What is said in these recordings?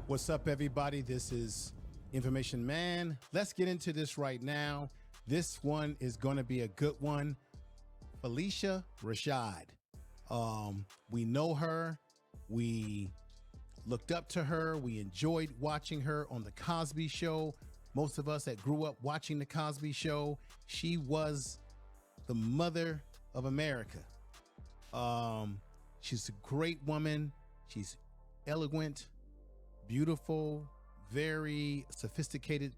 What's up, everybody? This is Information Man. Let's get into this right now. This one is going to be a good one. Phylicia Rashad. We know her. We looked up to her. We enjoyed watching her on The Cosby Show. Most of us that grew up watching The Cosby Show, she was the mother of America. She's a great woman. She's eloquent, beautiful, very sophisticated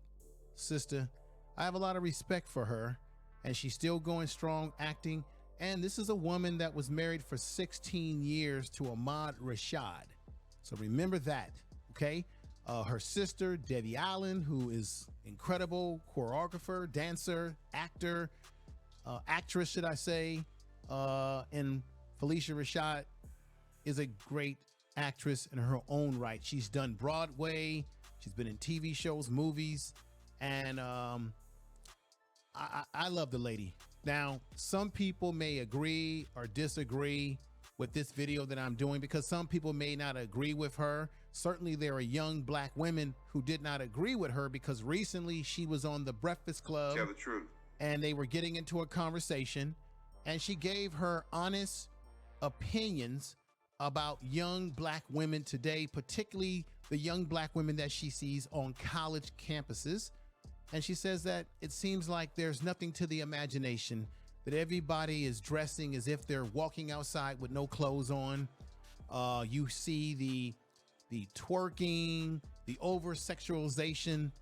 sister. I have a lot of respect for her, and she's still going strong acting. And this is a woman that was married for 16 years to Ahmad Rashad. So remember that, okay? Her sister, Debbie Allen, who is incredible choreographer, dancer, actor, actress, should I say. And Phylicia Rashad is a great actress in her own right. She's done Broadway. She's been in TV shows, movies, and I love the lady. Now, some people may agree or disagree with this video that I'm doing because some people may not agree with her. Certainly, there are young black women who did not agree with her because recently she was on The Breakfast Club. Tell the truth. And they were getting into a conversation, and she gave her honest opinions about young black women today, particularly the young black women that she sees on college campuses. And she says that it seems like there's nothing to the imagination, that everybody is dressing as if they're walking outside with no clothes on. You see the twerking, the over-sexualization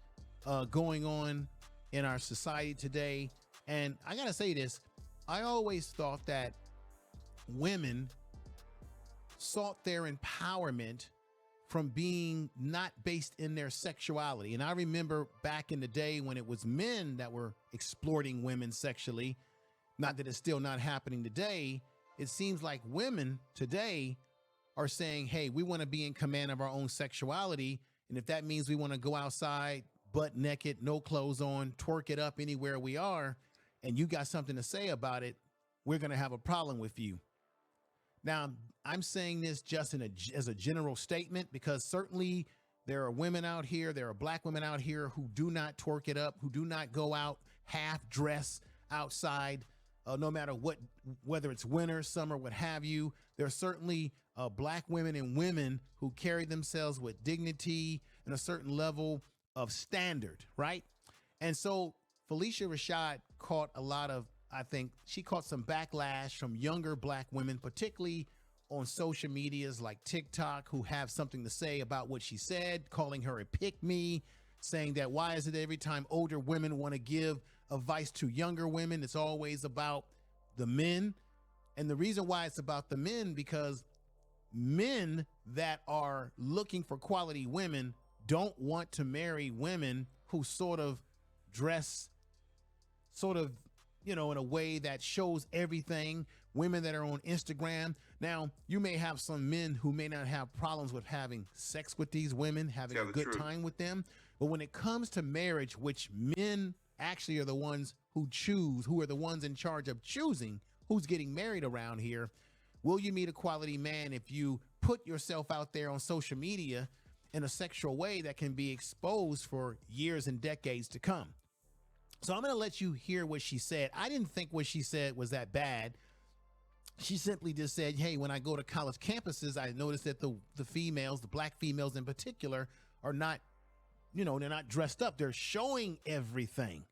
going on in our society today. And I gotta say this, I always thought that women sought their empowerment from being not based in their sexuality. And I remember back in the day when it was men that were exploiting women sexually, not that it's still not happening today. It seems like women today are saying, hey, we want to be in command of our own sexuality. And if that means we want to go outside butt naked, no clothes on, twerk it up anywhere we are, and you got something to say about it, we're going to have a problem with you. Now, I'm saying this just as a general statement because certainly there are women out here, there are black women out here who do not twerk it up, who do not go out half dressed outside, no matter what, whether it's winter, summer, what have you. There are certainly black women and women who carry themselves with dignity and a certain level of standard, right? And so Phylicia Rashad caught a lot of, I think she caught some backlash from younger black women, particularly on social medias like TikTok, who have something to say about what she said, calling her a pick-me, saying that why is it every time older women want to give advice to younger women, it's always about the men. And the reason why it's about the men, because men that are looking for quality women don't want to marry women who sort of dress in a way that shows everything. Women that are on Instagram. Now, you may have some men who may not have problems with having sex with these women, having a good time with them. But when it comes to marriage, which men actually are the ones who choose, who are the ones in charge of choosing who's getting married around here, will you meet a quality man if you put yourself out there on social media in a sexual way that can be exposed for years and decades to come? So I'm going to let you hear what she said. I didn't think what she said was that bad. She simply just said, hey, when I go to college campuses, I noticed that the females, the black females in particular, are not, they're not dressed up. They're showing everything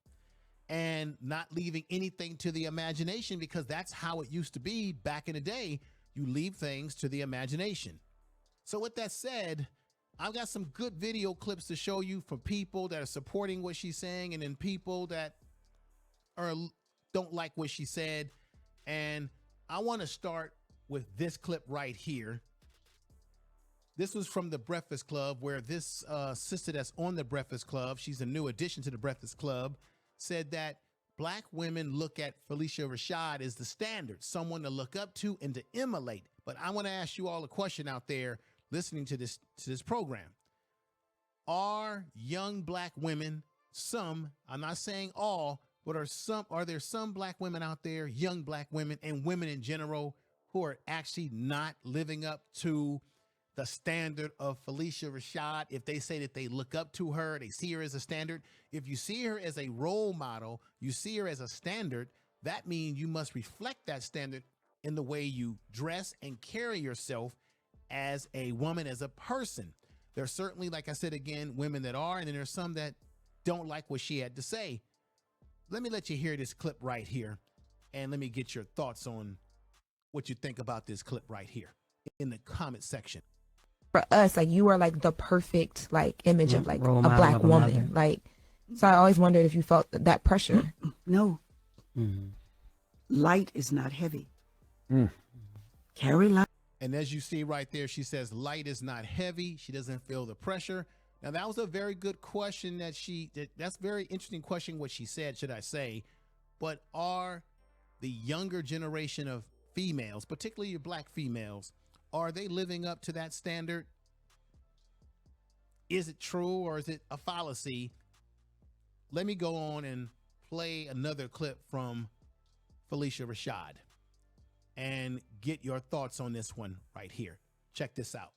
and not leaving anything to the imagination, because that's how it used to be back in the day. You leave things to the imagination. So with that said, I've got some good video clips to show you for people that are supporting what she's saying, and then people that don't like what she said. And I want to start with this clip right here. This was from The Breakfast Club, where this sister that's on The Breakfast Club, she's a new addition to The Breakfast Club, said that black women look at Phylicia Rashad as the standard, someone to look up to and to emulate. But I want to ask you all a question out there listening to this program. Are young black women, some, I'm not saying all, but are there some black women out there, young black women and women in general, who are actually not living up to the standard of Phylicia Rashad, if they say that they look up to her, they see her as a standard, if you see her as a role model, you see her as a standard, that means you must reflect that standard in the way you dress and carry yourself as a woman, as a person. There's certainly, like I said again, women that are, and then there's some that don't like what she had to say. Let me let you hear this clip right here, and let me get your thoughts on what you think about this clip right here in the comment section. For us, like, you are like the perfect like image of like Role a model black of a woman. mother. Like, so I always wondered if you felt that pressure. No, Mm-hmm. light is not heavy. Mm. Carry light. And as you see right there, she says light is not heavy. She doesn't feel the pressure. Now, that was a very good question that's very interesting question, what she said, should I say. But are the younger generation of females, particularly your black females, are they living up to that standard? Is it true or is it a fallacy? Let me go on and play another clip from Phylicia Rashad and get your thoughts on this one right here. Check this out.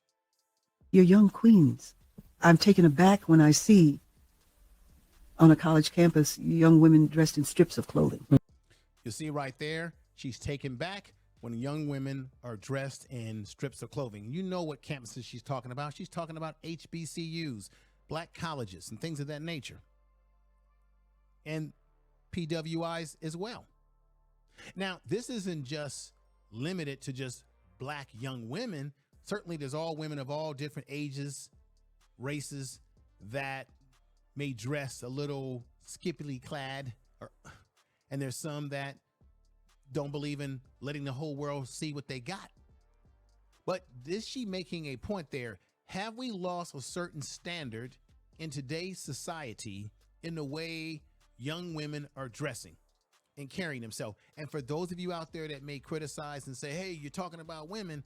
You're young queens. I'm taken aback when I see on a college campus young women dressed in strips of clothing. You see right there, she's taken back when young women are dressed in strips of clothing. You know what campuses she's talking about. She's talking about HBCUs, black colleges, and things of that nature. And PWIs as well. Now, this isn't just limited to just black young women. Certainly, there's all women of all different ages, races that may dress a little skippily clad, and there's some that don't believe in letting the whole world see what they got. But is she making a point there? Have we lost a certain standard in today's society in the way young women are dressing and carrying themselves? And for those of you out there that may criticize and say, hey, you're talking about women,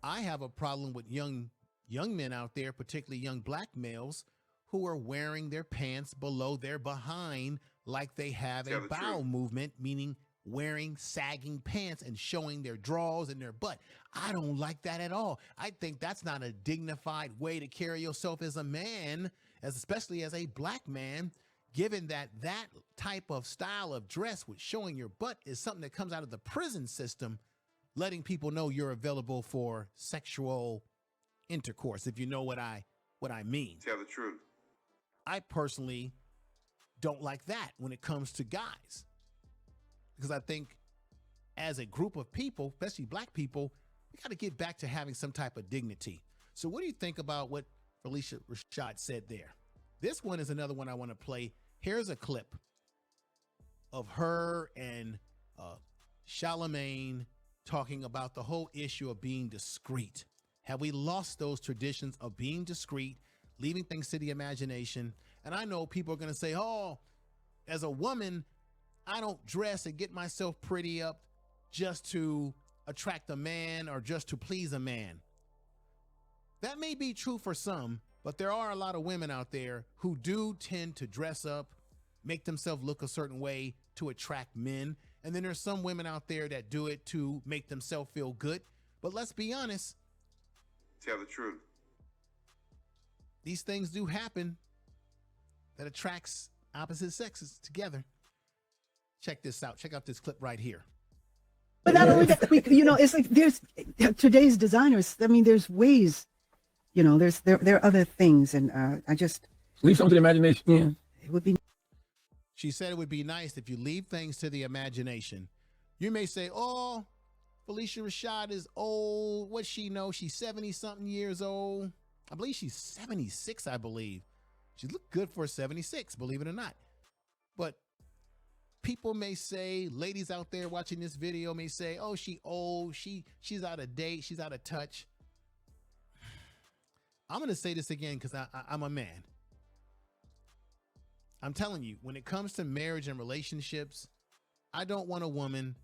I have a problem with young men out there, particularly young black males, who are wearing their pants below their behind like they have a bowel movement, meaning wearing sagging pants and showing their drawers and their butt. I don't like that at all. I think that's not a dignified way to carry yourself as a man, especially as a black man, given that that type of style of dress with showing your butt is something that comes out of the prison system, letting people know you're available for sexual intercourse, if you know what I mean. Tell the truth. I personally don't like that when it comes to guys, because I think as a group of people, especially black people, we got to get back to having some type of dignity. So what do you think about what Phylicia Rashad said there? This one is another one I want to play. Here's a clip of her and Charlemagne talking about the whole issue of being discreet. Have we lost those traditions of being discreet, leaving things to the imagination? And I know people are going to say, oh, as a woman, I don't dress and get myself pretty up just to attract a man or just to please a man. That may be true for some, but there are a lot of women out there who do tend to dress up, make themselves look a certain way to attract men. And then there's some women out there that do it to make themselves feel good. But let's be honest. Tell the truth. These things do happen that attracts opposite sexes together. Check this out. Check out this clip right here. But not only that, it's like there's today's designers. I mean, there's ways, there are other things. And I just Leave something to the imagination. Yeah. it would be. She said it would be nice if you leave things to the imagination. You may say, oh, Phylicia Rashad is old. What she know? She's 70-something years old. I believe she's 76, I believe. She looked good for 76, believe it or not. But people may say, ladies out there watching this video may say, oh, she old. She's out of date. She's out of touch. I'm going to say this again because I'm a man. I'm telling you, when it comes to marriage and relationships, I don't want a woman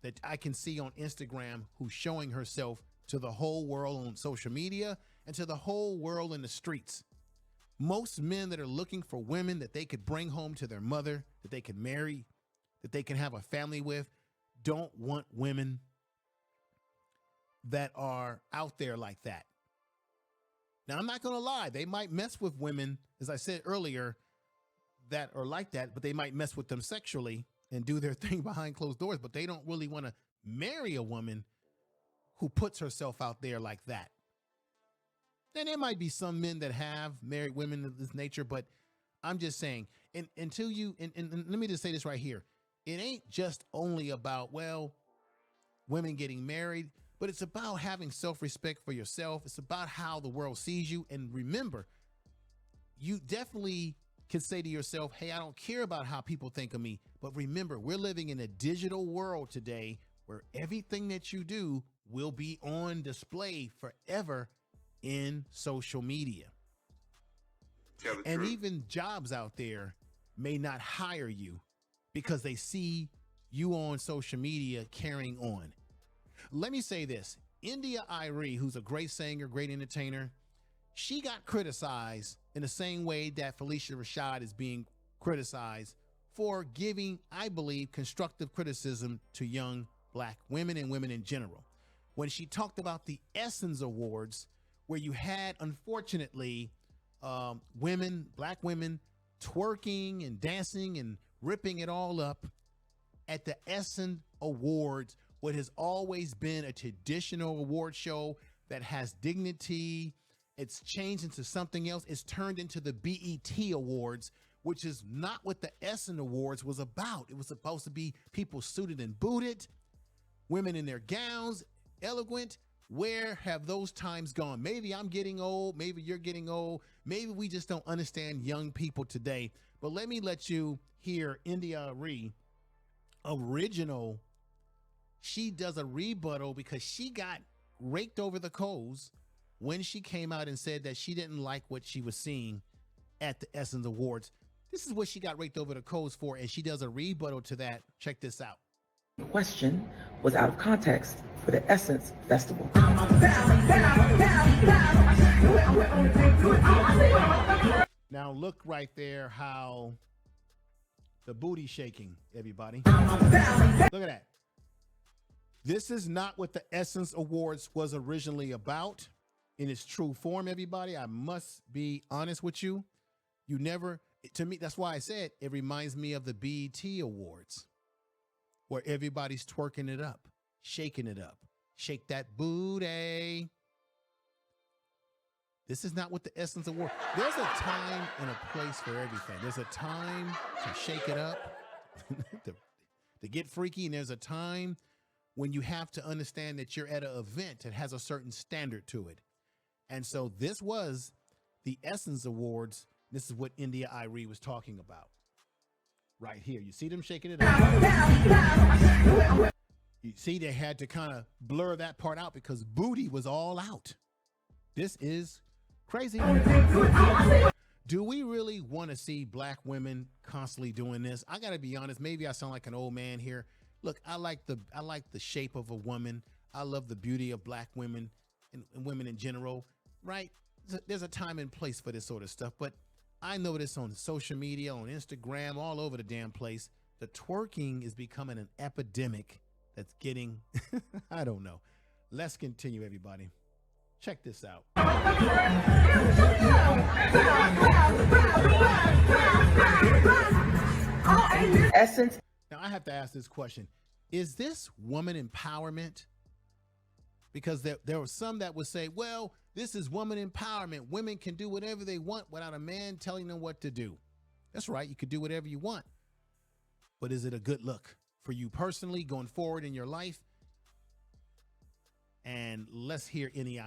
that I can see on Instagram who's showing herself to the whole world on social media and to the whole world in the streets. Most men that are looking for women that they could bring home to their mother, that they could marry, that they can have a family with, don't want women that are out there like that. Now, I'm not going to lie. They might mess with women, as I said earlier, that are like that, but they might mess with them sexually and do their thing behind closed doors, but they don't really want to marry a woman who puts herself out there like that. Then there might be some men that have married women of this nature, but I'm just saying, and let me just say this right here. It ain't just only about, well, women getting married, but it's about having self-respect for yourself. It's about how the world sees you. And remember, you definitely can say to yourself, hey, I don't care about how people think of me. But remember, we're living in a digital world today where everything that you do will be on display forever in social media. And even jobs out there may not hire you because they see you on social media carrying on. Let me say this. India Irie, who's a great singer, great entertainer, she got criticized in the same way that Phylicia Rashad is being criticized for giving, I believe, constructive criticism to young black women and women in general. When she talked about the Essence Awards, where you had, unfortunately, women, black women, twerking and dancing and ripping it all up at the Essence Awards, what has always been a traditional award show that has dignity. It's changed into something else. It's turned into the BET Awards, which is not what the Essence Awards was about. It was supposed to be people suited and booted, women in their gowns, elegant. Where have those times gone? Maybe I'm getting old. Maybe you're getting old. Maybe we just don't understand young people today. But let me let you hear India Arie, original. She does a rebuttal because she got raked over the coals when she came out and said that she didn't like what she was seeing at the Essence Awards. This is what she got raked over the coals for, and she does a rebuttal to that. Check this out. The question was out of context for the Essence Festival. Now look right there how the booty shaking, everybody. Look at that. This is not what the Essence Awards was originally about in its true form, everybody. I must be honest with you. You never, to me, that's why I said it reminds me of the BET Awards, where everybody's twerking it up, shaking it up. Shake that booty. This is not what the Essence Award. There's a time and a place for everything. There's a time to shake it up, to get freaky, and there's a time when you have to understand that you're at an event that has a certain standard to it. And so this was the Essence Awards. This is what India Irie was talking about right here. You see them shaking it up. You see they had to kind of blur that part out because booty was all out. This is crazy. Do we really want to see black women constantly doing this? I got to be honest. Maybe I sound like an old man here. Look, I like the shape of a woman. I love the beauty of black women and women in general, right? There's a time and place for this sort of stuff, but I notice on social media, on Instagram, all over the damn place, the twerking is becoming an epidemic that's getting, I don't know. Let's continue, everybody. Check this out. Essence. Now, I have to ask this question. Is this woman empowerment? Because there were some that would say, well, this is woman empowerment. Women can do whatever they want without a man telling them what to do. That's right. You could do whatever you want. But is it a good look for you personally going forward in your life? And let's hear India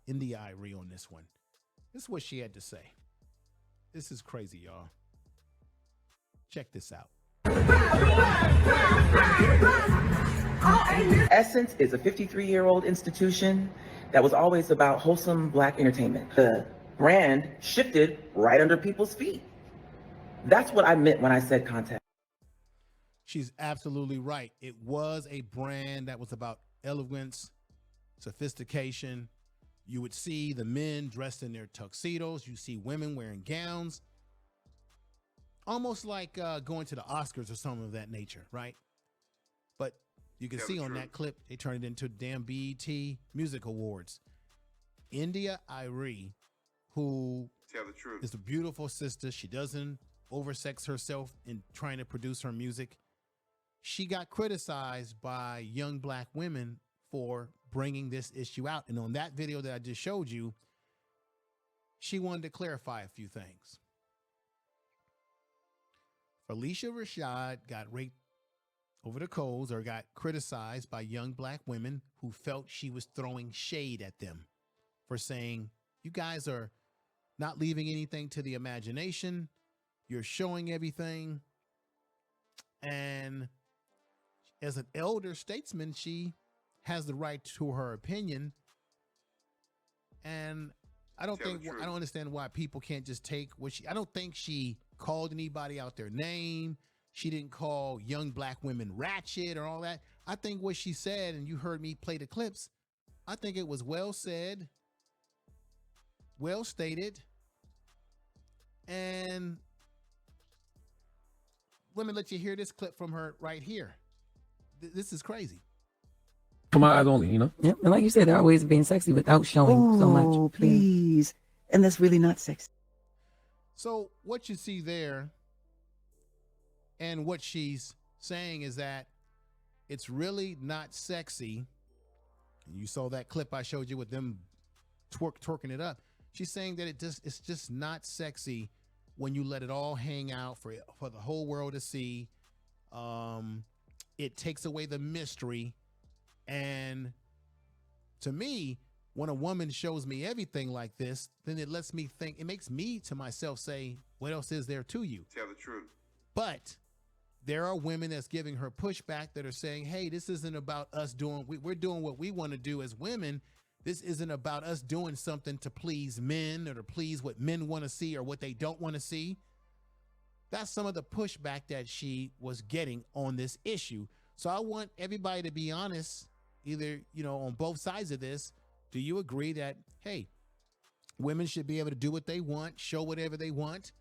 Irie on this one. This is what she had to say. This is crazy, y'all. Check this out. Essence is a 53-year-old institution that was always about wholesome black entertainment. The brand shifted right under people's feet. That's what I meant when I said context. She's absolutely right. It was a brand that was about elegance, sophistication. You would see the men dressed in their tuxedos. You see women wearing gowns. Almost like going to the Oscars or something of that nature, right? But you can see on that clip, they turned it into damn BET Music Awards. India Irie who Tell the truth. is a beautiful sister. She doesn't oversex herself in trying to produce her music. She got criticized by young black women for bringing this issue out. And on that video that I just showed you, she wanted to clarify a few things. Phylicia Rashad got raped over the coals, or got criticized by young black women who felt she was throwing shade at them for saying, you guys are not leaving anything to the imagination. You're showing everything. And as an elder statesman, she has the right to her opinion. And I don't understand why people can't just take what I don't think she called anybody out their name. She didn't call young black women ratchet or all that. I think what she said, and you heard me play the clips, I think it was well said, well stated. And let me let you hear this clip from her right here. This is crazy. For my eyes only, you know? Yep. And like you said, they're always being sexy without showing so much. Oh, please. And that's really not sexy. So what you see there and what she's saying is that it's really not sexy. You saw that clip I showed you with them twerking it up. She's saying that it's just not sexy when you let it all hang out for the whole world to see. It takes away the mystery. And to me, when a woman shows me everything like this, then it lets me think, it makes me to myself say, what else is there to you? Tell the truth. But there are women that's giving her pushback that are saying, hey, this isn't about us we're doing what we want to do as women. This isn't about us doing something to please men or to please what men want to see or what they don't want to see. That's some of the pushback that she was getting on this issue. So I want everybody to be honest, either, on both sides of this. Do you agree that, hey, women should be able to do what they want, show whatever they want,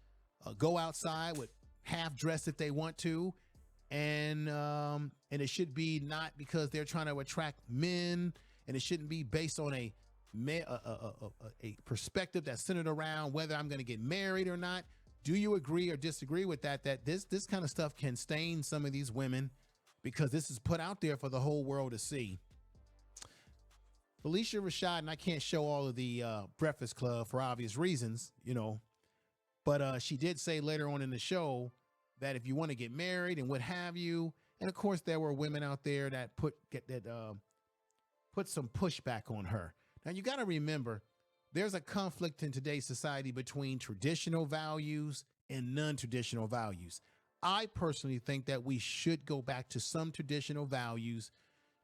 go outside with half dressed if they want to, and it should be not because they're trying to attract men, and it shouldn't be based on a perspective that's centered around whether I'm going to get married or not? Do you agree or disagree with that this kind of stuff can stain some of these women because this is put out there for the whole world to see? Phylicia Rashad, and I can't show all of the Breakfast Club for obvious reasons, but she did say later on in the show that if you want to get married and what have you, and of course there were women out there that put some pushback on her. Now you got to remember, there's a conflict in today's society between traditional values and non-traditional values. I personally think that we should go back to some traditional values,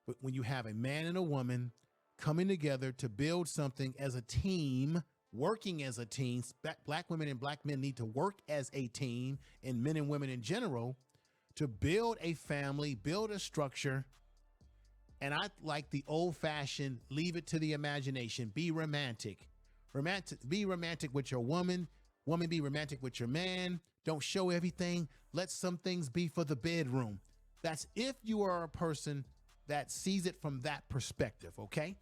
but when you have a man and a woman coming together to build something as a team, working as a team, black women and black men need to work as a team, and men and women in general, to build a family, build a structure. And I like the old-fashioned, leave it to the imagination, be romantic. Be romantic with your woman be romantic with your man. Don't show everything. Let some things be for the bedroom. That's if you are a person that sees it from that perspective, okay?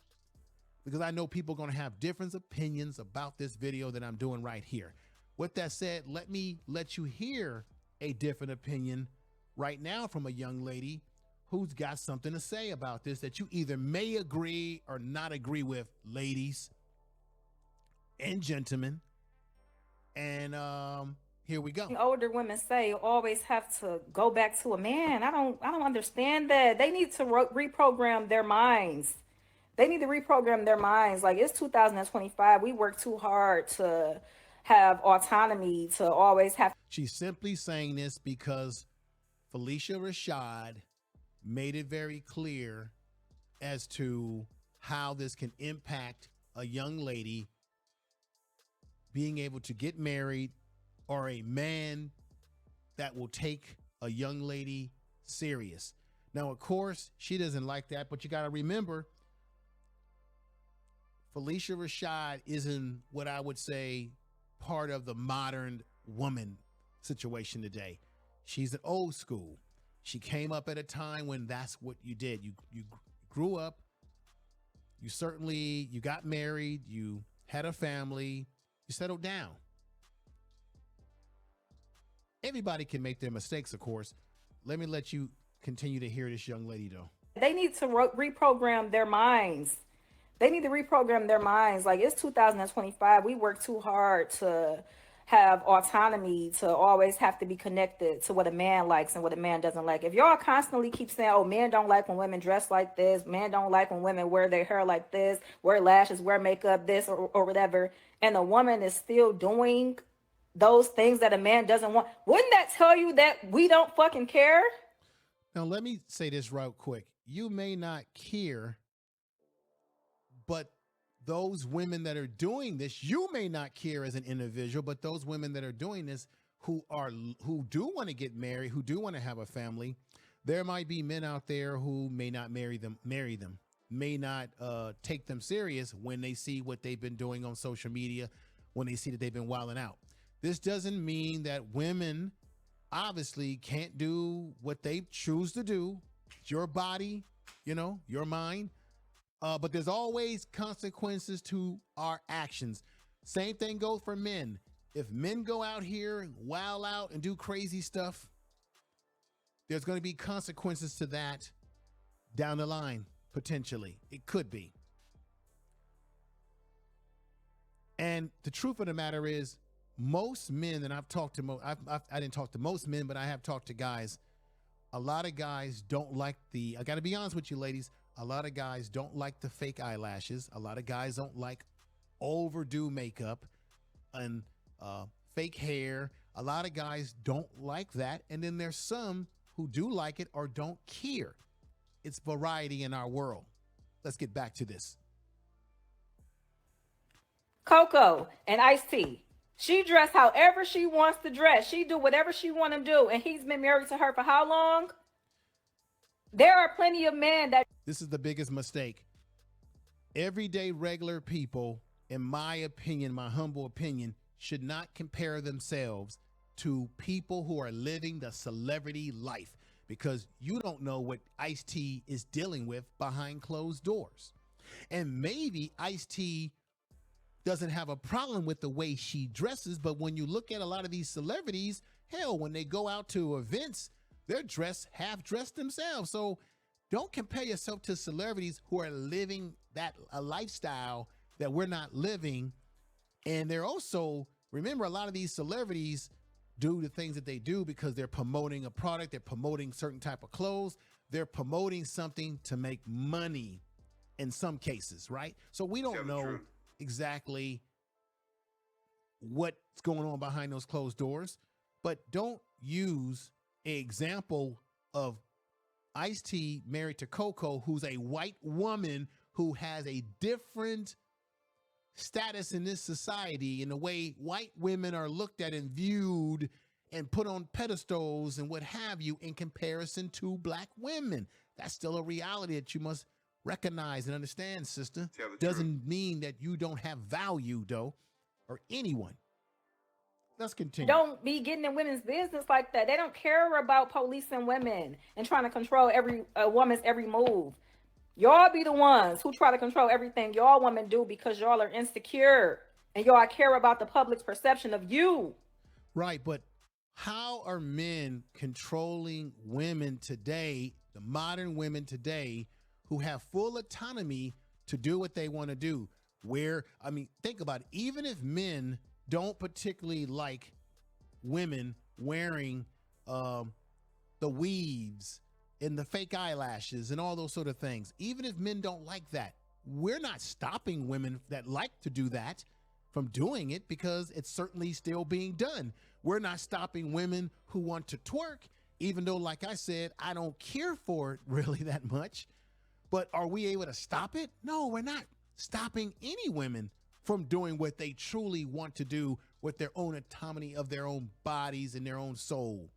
Because I know people are going to have different opinions about this video that I'm doing right here. With that said, let me let you hear a different opinion right now from a young lady who's got something to say about this that you either may agree or not agree with, ladies and gentlemen. And here we go. Older women say always have to go back to a man. I don't understand that. They need to reprogram their minds. They need to reprogram their minds. Like, it's 2025. We work too hard to have autonomy, to always have. She's simply saying this because Phylicia Rashad made it very clear as to how this can impact a young lady being able to get married, or a man that will take a young lady serious. Now, of course, she doesn't like that, but you got to remember, Phylicia Rashad isn't what I would say part of the modern woman situation today. She's an old school. She came up at a time when that's what you did. You grew up. You got married. You had a family. You settle down. Everybody can make their mistakes, of course. Let me let you continue to hear this young lady, though. They need to reprogram their minds. They need to reprogram their minds. Like, it's 2025. We work too hard to have autonomy, to always have to be connected to what a man likes and what a man doesn't like. If y'all constantly keep saying, oh, men don't like when women dress like this, men don't like when women wear their hair like this, wear lashes, wear makeup, this or whatever, and a woman is still doing those things that a man doesn't want, wouldn't that tell you that we don't fucking care? Now, let me say this real quick. You may not care, but those women that are doing this, you may not care as an individual, but those women that are doing this who do want to get married, who do want to have a family, there might be men out there who may not marry them, may not take them serious when they see what they've been doing on social media, when they see that they've been wilding out. This doesn't mean that women obviously can't do what they choose to do. It's your body, your mind. But there's always consequences to our actions. Same thing goes for men. If men go out here and wild out and do crazy stuff, there's going to be consequences to that down the line, potentially. It could be. And the truth of the matter is, most men that I've talked to, I didn't talk to most men, but I have talked to guys. A lot of guys don't like I got to be honest with you, ladies. A lot of guys don't like the fake eyelashes. A lot of guys don't like overdue makeup and fake hair. A lot of guys don't like that. And then there's some who do like it or don't care. It's variety in our world. Let's get back to this. Coco and Ice-T. She dressed however she wants to dress. She do whatever she want to do. And he's been married to her for how long? There are plenty of men that... This is the biggest mistake. Everyday regular people, in my opinion, my humble opinion, should not compare themselves to people who are living the celebrity life, because you don't know what Ice-T is dealing with behind closed doors. And maybe Ice-T doesn't have a problem with the way she dresses, but when you look at a lot of these celebrities, hell, when they go out to events, they're half dressed themselves. So don't compare yourself to celebrities who are living a lifestyle that we're not living. And they're also, remember, a lot of these celebrities do the things that they do because they're promoting a product, they're promoting certain type of clothes, they're promoting something to make money in some cases, right? So we don't know exactly what's going on behind those closed doors, but don't use an example of Ice-T married to Coco, who's a white woman who has a different status in this society, in the way white women are looked at and viewed and put on pedestals and what have you, in comparison to black women. That's still a reality that you must recognize and understand, sister. Doesn't mean that you don't have value, though, or anyone. Let's continue. Don't be getting in women's business like that. They don't care about policing women and trying to control a woman's every move. Y'all be the ones who try to control everything y'all women do because y'all are insecure and y'all care about the public's perception of you. Right, but how are men controlling women today, the modern women today, who have full autonomy to do what they want to do? Think about it. Even if men don't particularly like women wearing the weaves and the fake eyelashes and all those sort of things, even if men don't like that, we're not stopping women that like to do that from doing it, because it's certainly still being done. We're not stopping women who want to twerk, even though, like I said, I don't care for it really that much. But are we able to stop it? No, we're not stopping any women from doing what they truly want to do with their own autonomy of their own bodies and their own soul.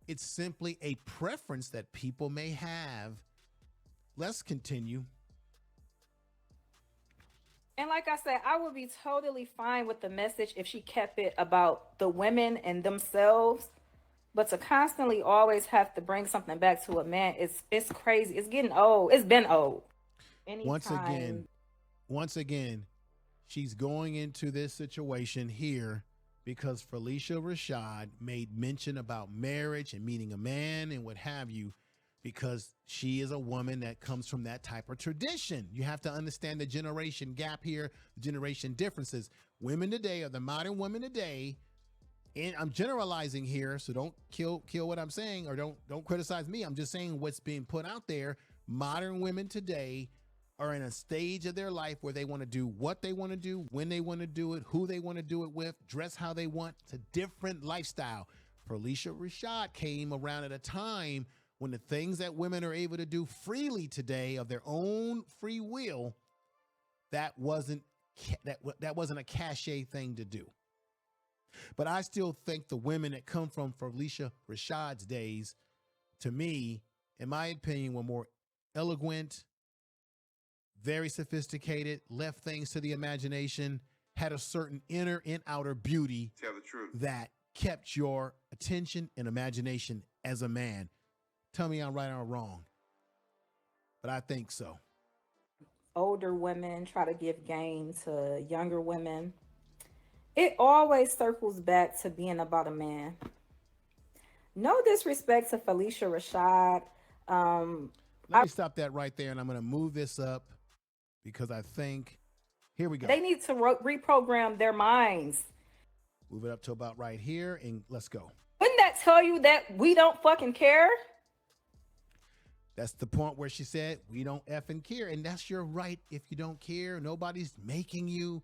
It's simply a preference that people may have. Let's continue. And like I said, I would be totally fine with the message if she kept it about the women and themselves. But to constantly always have to bring something back to a man, it's crazy. It's getting old. It's been old. Once again, she's going into this situation here because Phylicia Rashad made mention about marriage and meeting a man and what have you, because she is a woman that comes from that type of tradition. You have to understand the generation gap here, the generation differences. Women today, or the modern women today, and I'm generalizing here, so don't kill what I'm saying, or don't criticize me. I'm just saying what's being put out there. Modern women today are in a stage of their life where they want to do what they want to do, when they want to do it, who they want to do it with, dress how they want. It's a different lifestyle. Phylicia Rashad came around at a time when the things that women are able to do freely today of their own free will, that wasn't a cachet thing to do. But I still think the women that come from Phylicia Rashad's days, to me, in my opinion, were more eloquent, very sophisticated, left things to the imagination, had a certain inner and outer beauty Tell the truth. that kept your attention and imagination as a man. Tell me I'm right or wrong, but I think so. Older women try to give game to younger women. It always circles back to being about a man. No disrespect to Phylicia Rashad. Let me stop that right there, and I'm going to move this up because I think, here we go. They need to reprogram their minds. Move it up to about right here, and let's go. Wouldn't that tell you that we don't fucking care? That's the point where she said, we don't effing care. And that's your right if you don't care. Nobody's making you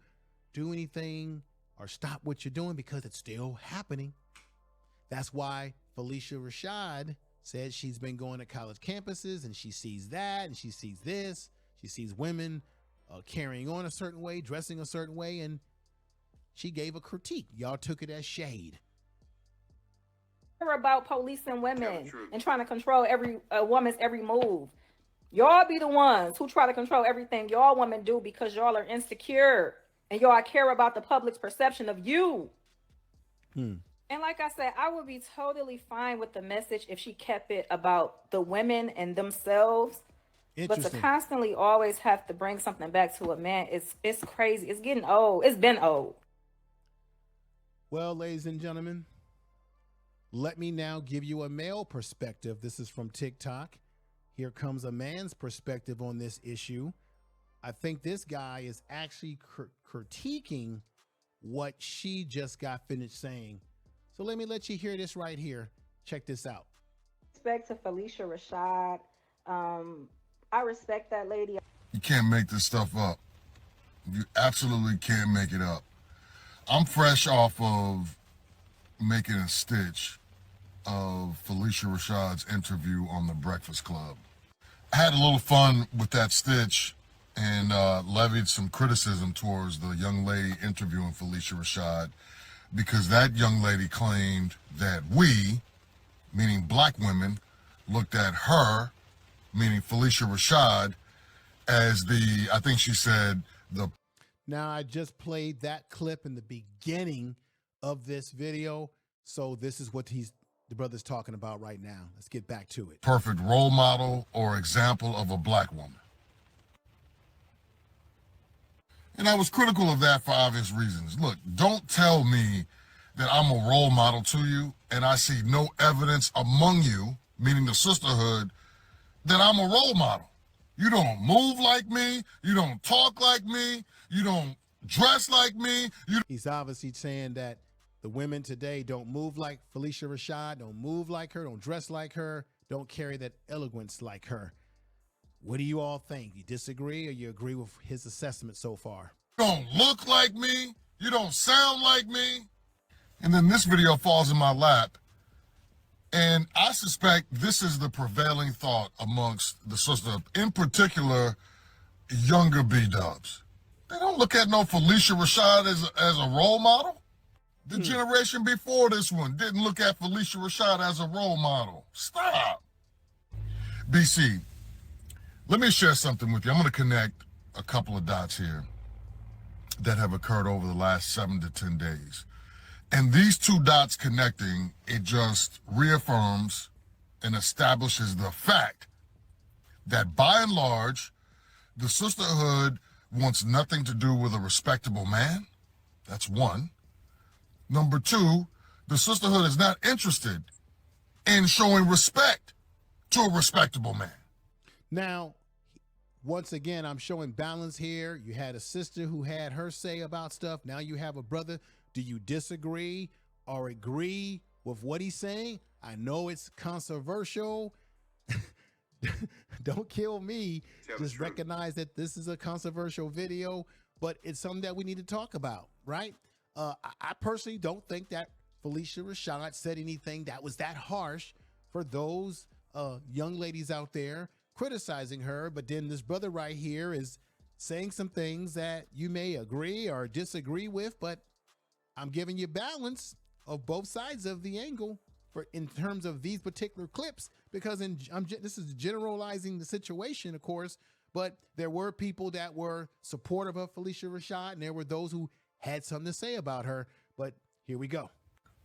do anything or stop what you're doing because it's still happening. That's why Phylicia Rashad said she's been going to college campuses and she sees that and she sees this. She sees women carrying on a certain way, dressing a certain way, and she gave a critique. Y'all took it as shade. About policing women and trying to control a woman's every move. Y'all be the ones who try to control everything y'all women do because y'all are insecure and y'all care about the public's perception of you. And like I said, I would be totally fine with the message if she kept it about the women and themselves. But to constantly always have to bring something back to a man, it's crazy. It's getting old. It's been old. Well, ladies and gentlemen, let me now give you a male perspective. This is from TikTok. Here comes a man's perspective on this issue. I think this guy is actually critiquing what she just got finished saying. So let me let you hear this right here. Check this out. Respect to Phylicia Rashad. I respect that lady. You can't make this stuff up. You absolutely can't make it up. I'm fresh off of making a stitch of Phylicia Rashad's interview on The Breakfast Club. I had a little fun with that stitch and levied some criticism towards the young lady interviewing Phylicia Rashad because that young lady claimed that we, meaning black women, looked at her, meaning Phylicia Rashad, as the, I think she said, the... Now, I just played that clip in the beginning of this video, so this is what the brother's talking about right now. Let's get back to it. Perfect role model or example of a black woman. And I was critical of that for obvious reasons. Look, don't tell me that I'm a role model to you and I see no evidence among you, meaning the sisterhood, that I'm a role model. You don't move like me. You don't talk like me. You don't dress like me. He's obviously saying that the women today don't move like Phylicia Rashad, don't move like her, don't dress like her, don't carry that eloquence like her. What do you all think? You disagree or you agree with his assessment so far? You don't look like me. You don't sound like me. And then this video falls in my lap. And I suspect this is the prevailing thought amongst the sister, in particular, younger B-dubs. They don't look at no Phylicia Rashad as a role model. The generation before this one didn't look at Phylicia Rashad as a role model. Stop. BC, let me share something with you. I'm going to connect a couple of dots here that have occurred over the last 7 to 10 days. And these two dots connecting, it just reaffirms and establishes the fact that by and large, the sisterhood wants nothing to do with a respectable man. That's one. Number two, the sisterhood is not interested in showing respect to a respectable man. Now, once again, I'm showing balance here. You had a sister who had her say about stuff. Now you have a brother. Do you disagree or agree with what he's saying? I know it's controversial. Don't kill me. Just recognize that this is a controversial video, but it's something that we need to talk about, right? I personally don't think that Phylicia Rashad said anything that was that harsh for those young ladies out there criticizing her. But then this brother right here is saying some things that you may agree or disagree with, but I'm giving you balance of both sides of the angle for in terms of these particular clips, because this is generalizing the situation, of course, but there were people that were supportive of Phylicia Rashad, and there were those who had something to say about her. But here we go.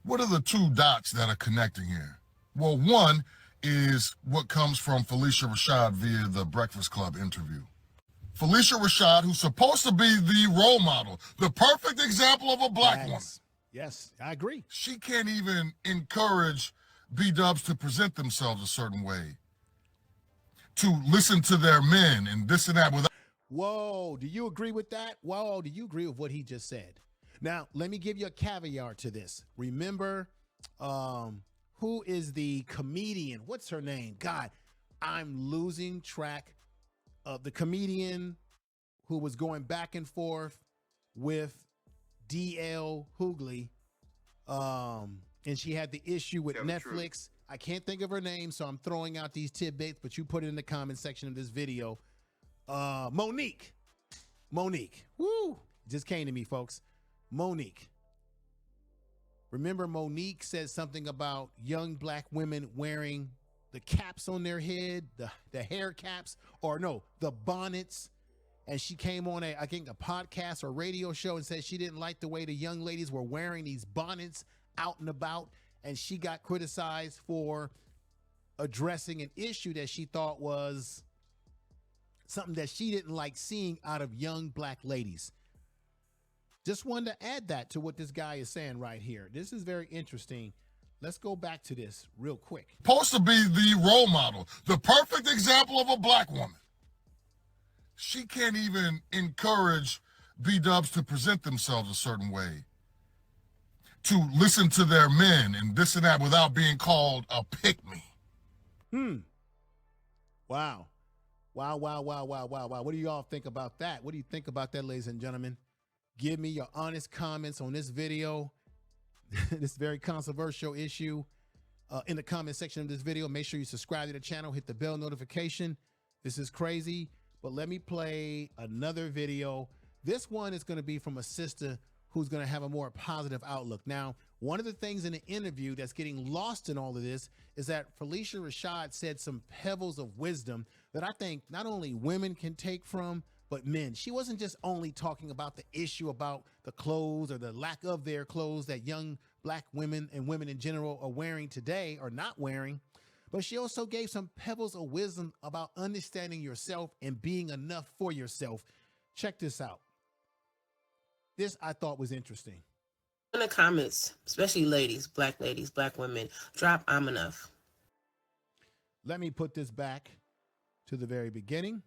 What are the two dots that are connecting here? Well, one is what comes from Phylicia Rashad via the Breakfast Club interview. Phylicia Rashad, who's supposed to be the role model, the perfect example of a black woman. Yes, I agree. She can't even encourage B-dubs to present themselves a certain way, to listen to their men and this and that. Whoa, do you agree with that? Whoa, do you agree with what he just said? Now, let me give you a caveat to this. Remember, who is the comedian? What's her name? God, I'm losing track of the comedian who was going back and forth with DL Hughley, and she had the issue with Netflix. I can't think of her name, so I'm throwing out these tidbits, but you put it in the comment section of this video. Monique. Woo! Just came to me, folks. Monique. Remember, Monique said something about young black women wearing the caps on their head, the hair caps, or no, the bonnets. And she came on I think a podcast or radio show and said she didn't like the way the young ladies were wearing these bonnets out and about. And she got criticized for addressing an issue that she thought was something that she didn't like seeing out of young black ladies. Just wanted to add that to what this guy is saying right here. This is very interesting. Let's go back to this real quick. Supposed to be the role model, the perfect example of a black woman. She can't even encourage B-dubs to present themselves a certain way, to listen to their men and this and that without being called a pick-me. Wow. What do y'all think about that? What do you think about that, ladies and gentlemen? Give me your honest comments on this video, this very controversial issue, in the comment section of this video. Make sure you subscribe to the channel, hit the bell notification. This is crazy. But let me play another video. This one is going to be from a sister who's going to have a more positive outlook. Now, one of the things in the interview that's getting lost in all of this is that Phylicia Rashad said some pebbles of wisdom that I think not only women can take from, but men. She wasn't just only talking about the issue about the clothes or the lack of their clothes that young black women and women in general are wearing today or not wearing. But she also gave some pebbles of wisdom about understanding yourself and being enough for yourself. Check this out. This I thought was interesting. In the comments, especially ladies, black women, drop "I'm enough." Let me put this back to the very beginning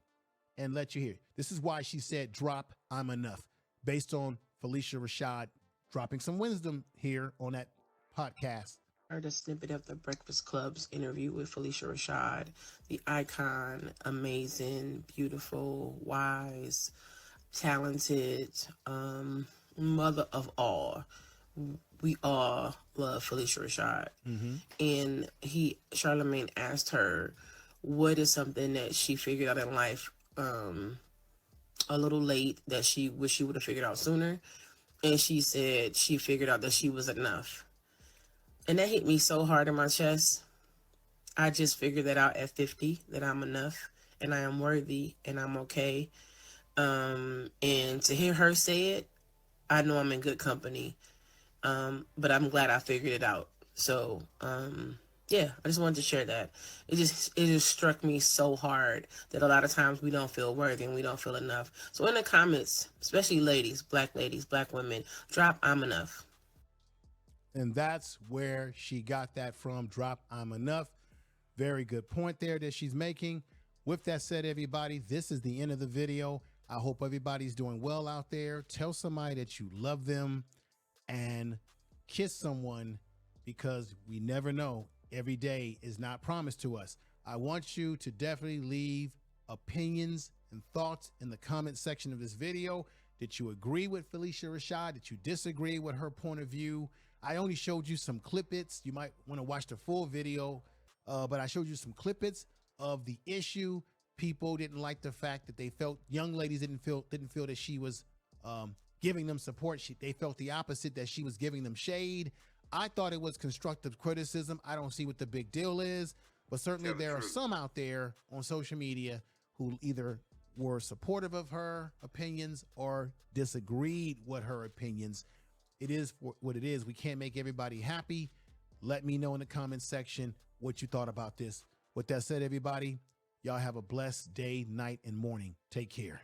and let you hear. This is why she said drop "I'm enough," based on Phylicia Rashad dropping some wisdom here on that podcast. Heard a snippet of the Breakfast Club's interview with Phylicia Rashad, the icon, amazing, beautiful, wise, talented, mother of all. We all love Phylicia Rashad. And Charlemagne asked her, what is something that she figured out in life a little late that she wish she would have figured out sooner? And she said she figured out that she was enough. And that hit me so hard in my chest. I just figured that out at 50, that I'm enough and I am worthy and I'm okay. And to hear her say it, I know I'm in good company. But I'm glad I figured it out. So yeah, I just wanted to share that. It just struck me so hard that a lot of times we don't feel worthy and we don't feel enough. So in the comments, especially ladies, black women, drop "I'm enough." And that's where she got that from. Drop "I'm enough." Very good point there that she's making. With that said, everybody, this is the end of the video. I hope everybody's doing well out there. Tell somebody that you love them and kiss someone, because we never know. Every day is not promised to us. I want you to definitely leave opinions and thoughts in the comment section of this video. Did you agree with Phylicia Rashad? Did you disagree with her point of view? I only showed you some clip-its. You might want to watch the full video, but I showed you some clip-its of the issue. People didn't like the fact that they felt, young ladies didn't feel that she was giving them support. They felt the opposite, that she was giving them shade. I thought it was constructive criticism. I don't see what the big deal is, but certainly there are some out there on social media who either were supportive of her opinions or disagreed with her opinions. It is what it is. We can't make everybody happy. Let me know in the comments section what you thought about this. With that said, everybody, y'all have a blessed day, night, and morning. Take care.